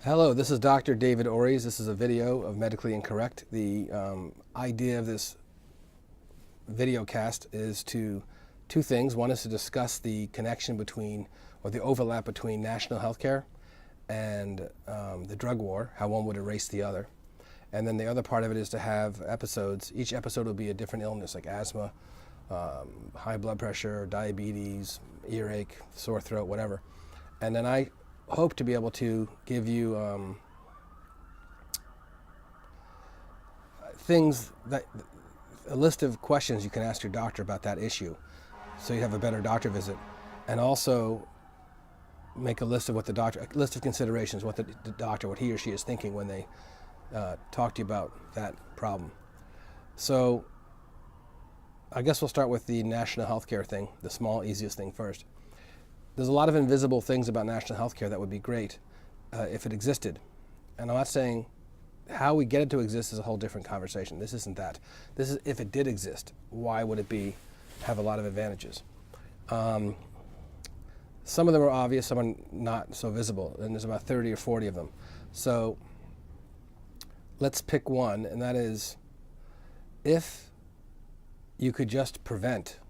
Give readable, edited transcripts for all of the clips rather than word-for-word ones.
Hello, this is Dr. David Ories. This is a video of Medically Incorrect. The idea of this video cast is two things. One is to discuss the connection between, or the overlap between national healthcare and the drug war, how one would erase the other. And then the other part of it is to have episodes. Each episode will be a different illness, like asthma, high blood pressure, diabetes, earache, sore throat, whatever. And then I hope to be able to give you a list of questions you can ask your doctor about that issue, so you have a better doctor visit, and also make a list of a list of considerations, what the doctor, what he or she is thinking when they talk to you about that problem. So I guess we'll start with the national healthcare thing, the small, easiest thing first. There's a lot of invisible things about national healthcare that would be great if it existed. And I'm not saying how we get it to exist is a whole different conversation. This isn't that. This is if it did exist, why would it have a lot of advantages? Some of them are obvious, some are not so visible, and there's about 30 or 40 of them. So let's pick one, and that is if you could just prevent.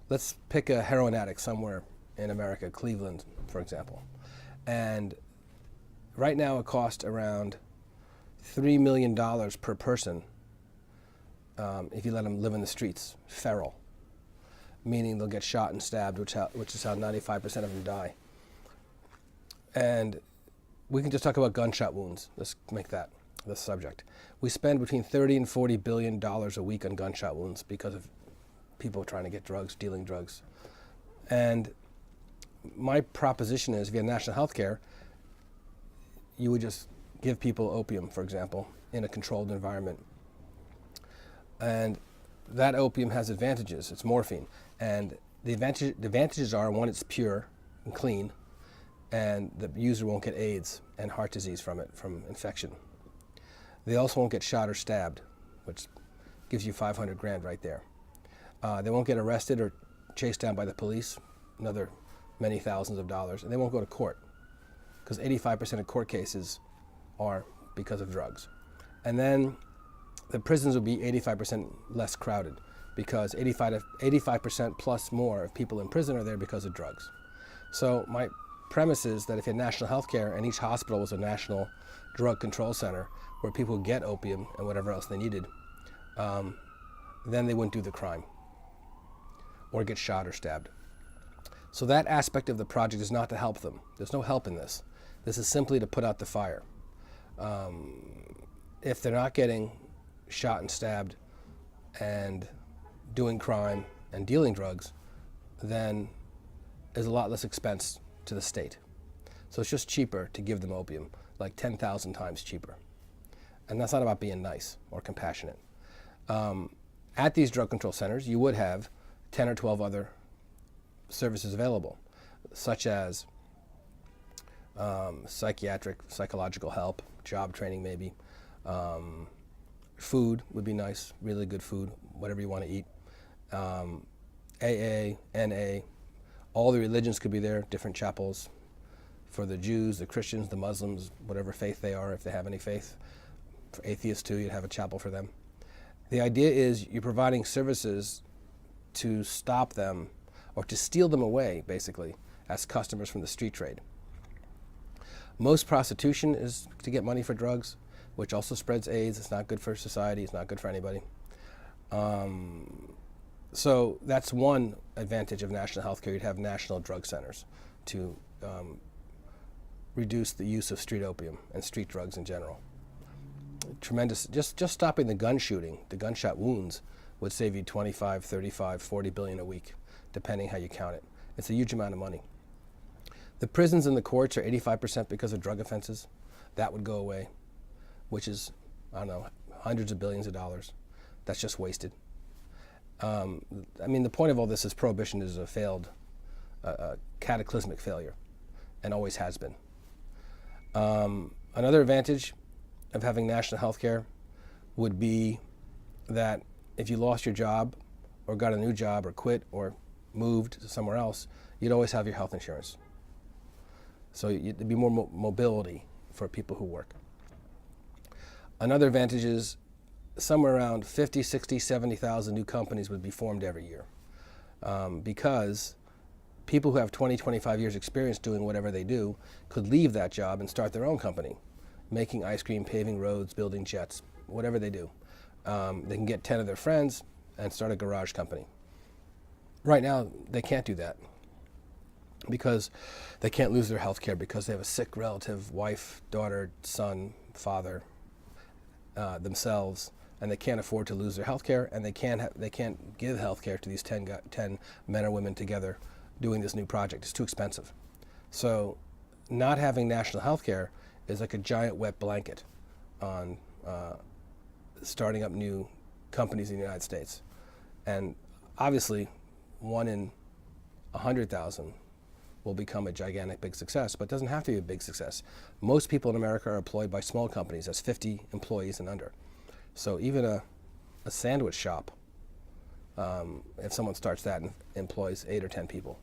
Let's pick a heroin addict somewhere in America, Cleveland, for example. And right now it costs around $3 million per person if you let them live in the streets, feral, meaning they'll get shot and stabbed, which is how 95% of them die. And we can just talk about gunshot wounds. Let's make that the subject. We spend between 30 and $40 billion a week on gunshot wounds because of people trying to get drugs, dealing drugs. And my proposition is if you had national health care, you would just give people opium, for example, in a controlled environment. And that opium has advantages. It's morphine. And the advantages are, one, it's pure and clean, and the user won't get AIDS and heart disease from it, from infection. They also won't get shot or stabbed, which gives you 500 grand right there. They won't get arrested or chased down by the police, another many thousands of dollars, and they won't go to court because 85% of court cases are because of drugs. And then the prisons will be 85% less crowded because 85% plus more of people in prison are there because of drugs. So my premise is that if you had national health care and each hospital was a national drug control center where people would get opium and whatever else they needed, then they wouldn't do the crime or get shot or stabbed. So that aspect of the project is not to help them. There's no help in this. This is simply to put out the fire. If they're not getting shot and stabbed and doing crime and dealing drugs, then there's a lot less expense to the state. So it's just cheaper to give them opium, like 10,000 times cheaper. And that's not about being nice or compassionate. At these drug control centers, you would have 10 or 12 other services available, such as psychological help, job training maybe. Food would be nice, really good food, whatever you want to eat. AA, NA, all the religions could be there, different chapels for the Jews, the Christians, the Muslims, whatever faith they are, if they have any faith. For atheists too, you'd have a chapel for them. The idea is you're providing services to stop them or to steal them away, basically, as customers from the street trade. Most prostitution is to get money for drugs, which also spreads AIDS. It's not good for society. It's not good for anybody. So that's one advantage of national health care. You'd have national drug centers to reduce the use of street opium and street drugs in general. Tremendous. Just stopping the gun shooting, the gunshot wounds, would save you 25, 35, 40 billion a week, depending how you count it. It's a huge amount of money. The prisons and the courts are 85% because of drug offenses. That would go away, which is, I don't know, hundreds of billions of dollars. That's just wasted. I mean, the point of all this is prohibition is a failed, cataclysmic failure, and always has been. Another advantage of having national health care would be that if you lost your job or got a new job or quit or moved to somewhere else, you'd always have your health insurance. So there'd be more mobility for people who work. Another advantage is somewhere around 50, 60, 70,000 new companies would be formed every year, because people who have 20, 25 years experience doing whatever they do could leave that job and start their own company, making ice cream, paving roads, building jets, whatever they do. They can get 10 of their friends and start a garage company. Right now, they can't do that because they can't lose their health care because they have a sick relative, wife, daughter, son, father, themselves, and they can't afford to lose their health care, and they can't give health care to these 10 men or women together doing this new project. It's too expensive. So not having national health care is like a giant wet blanket on starting up new companies in the United States. And obviously, 1 in 100,000 will become a gigantic big success, but it doesn't have to be a big success. Most people in America are employed by small companies that's 50 employees and under. So even a sandwich shop, if someone starts that and employs 8 or 10 people.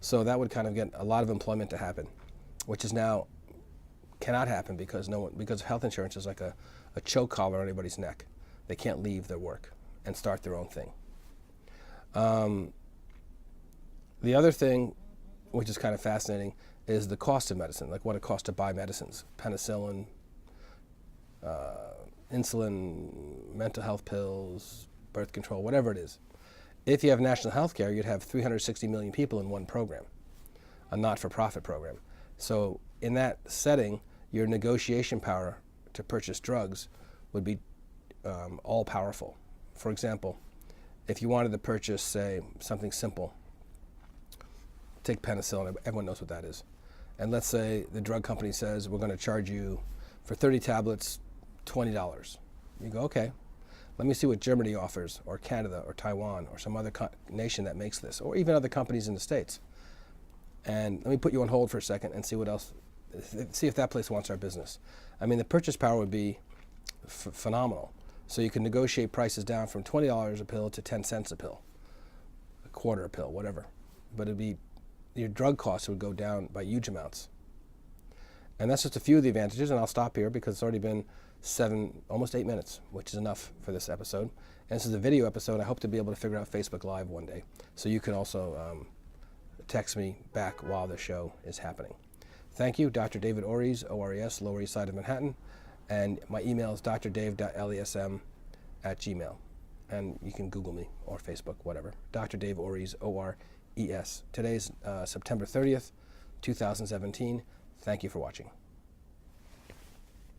So that would kind of get a lot of employment to happen, which is now cannot happen because health insurance is like a choke collar on anybody's neck. They can't leave their work and start their own thing. The other thing, which is kind of fascinating, is the cost of medicine, like what it costs to buy medicines, penicillin, insulin, mental health pills, birth control, whatever it is. If you have national health care, you'd have 360 million people in one program, a not-for-profit program. So in that setting, your negotiation power to purchase drugs would be all-powerful. For example, if you wanted to purchase, say, something simple, take penicillin, everyone knows what that is. And let's say the drug company says, we're going to charge you for 30 tablets, $20. You go, okay, let me see what Germany offers, or Canada, or Taiwan, or some other nation that makes this, or even other companies in the States. And let me put you on hold for a second and see what else, see if that place wants our business. I mean, the purchase power would be phenomenal. So you can negotiate prices down from $20 a pill to 10 cents a pill, a quarter a pill, whatever. But it'd be, your drug costs would go down by huge amounts. And that's just a few of the advantages, and I'll stop here because it's already been almost 8 minutes, which is enough for this episode. And this is a video episode. I hope to be able to figure out Facebook Live one day. So you can also text me back while the show is happening. Thank you, Dr. David Ores, O-R-E-S, Lower East Side of Manhattan. And my email is drdave.lesm@gmail. And you can Google me or Facebook, whatever. Dr. Dave Ores, O-R-E-S. Today's September 30th, 2017. Thank you for watching.